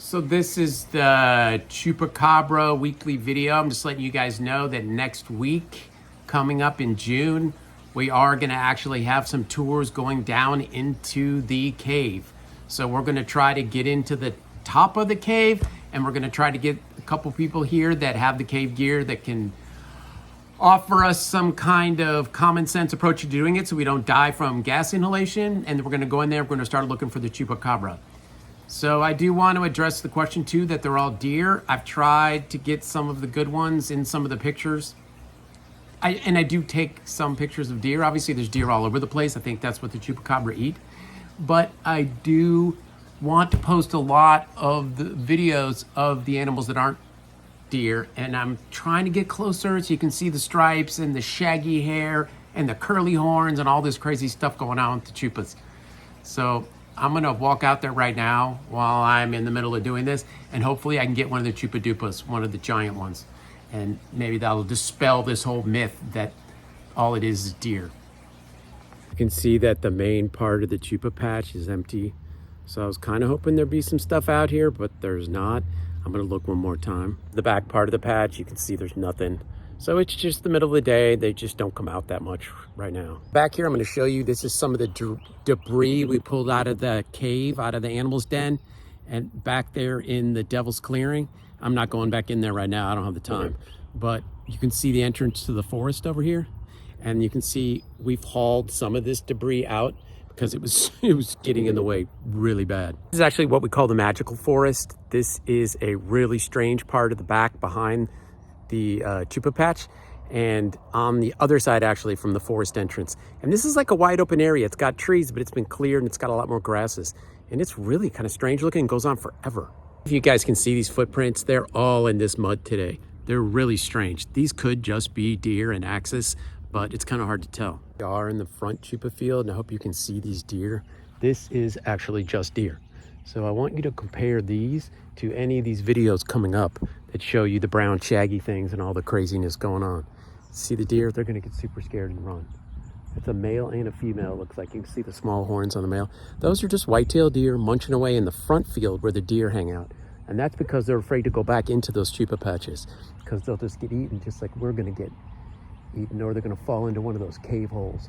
So this is the Chupacabra weekly video. I'm just letting you guys know that next week, coming up in June, we are gonna actually have some tours going down into the cave. So we're gonna try to get into the top of the cave, and we're gonna try to get a couple people here that have the cave gear that can offer us some kind of common sense approach to doing it so we don't die from gas inhalation. And we're gonna go in there, we're gonna start looking for the Chupacabra. So I do want to address the question too that they're all deer. I've tried to get some of the good ones in some of the pictures. I do take some pictures of deer. Obviously there's deer all over the place. I think that's what the Chupacabra eat. But I do want to post a lot of the videos of the animals that aren't deer. And I'm trying to get closer so you can see the stripes and the shaggy hair and the curly horns and all this crazy stuff going on with the Chupas. So I'm gonna walk out there right now while I'm in the middle of doing this, and hopefully I can get one of the Chupa Dupas, one of the giant ones. And maybe that'll dispel this whole myth that all it is deer. You can see that the main part of the Chupa patch is empty. So I was kind of hoping there'd be some stuff out here, but there's not. I'm gonna look one more time. The back part of the patch, you can see there's nothing. So it's just the middle of the day. They just don't come out that much right now. Back here, I'm gonna show you, this is some of the debris we pulled out of the cave, out of the animal's den. And back there in the Devil's Clearing, I'm not going back in there right now, I don't have the time. But you can see the entrance to the forest over here. And you can see we've hauled some of this debris out because it was getting in the way really bad. This is actually what we call the magical forest. This is a really strange part of the back behind the Chupa patch, and on the other side actually from the forest entrance. And this is like a wide open area. It's got trees, but it's been cleared and it's got a lot more grasses. And it's really kind of strange looking and goes on forever. If you guys can see these footprints, they're all in this mud today. They're really strange. These could just be deer and axis, but it's kind of hard to tell. We are in the front Chupa field, and I hope you can see these deer. This is actually just deer. So I want you to compare these to any of these videos coming up that show you the brown shaggy things and all the craziness going on. See the deer? They're gonna get super scared and run. It's a male and a female, it looks like. You can see the small horns on the male. Those are just white-tailed deer munching away in the front field where the deer hang out. And that's because they're afraid to go back into those Chupa patches because they'll just get eaten just like we're gonna get eaten, or they're gonna fall into one of those cave holes.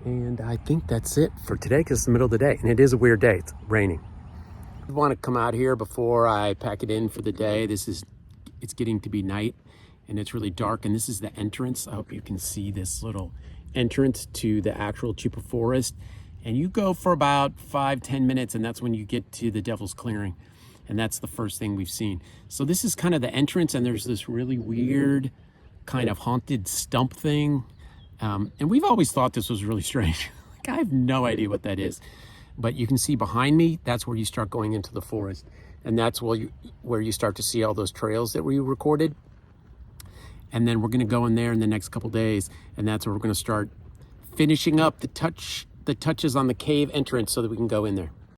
And I think that's it for today because it's the middle of the day and it is a weird day, it's raining. I want to come out here before I pack it in for the day. It's getting to be night and it's really dark, and this is the entrance. I hope you can see this little entrance to the actual Chupa forest. And you go for about 5-10 minutes, and that's when you get to the Devil's Clearing. And that's the first thing we've seen. So this is kind of the entrance, and there's this really weird kind of haunted stump thing. And we've always thought this was really strange. Like, I have no idea what that is. But you can see behind me, that's where you start going into the forest. And that's where you start to see all those trails that we recorded. And then we're gonna go in there in the next couple days, and that's where we're gonna start finishing up the touches on the cave entrance so that we can go in there.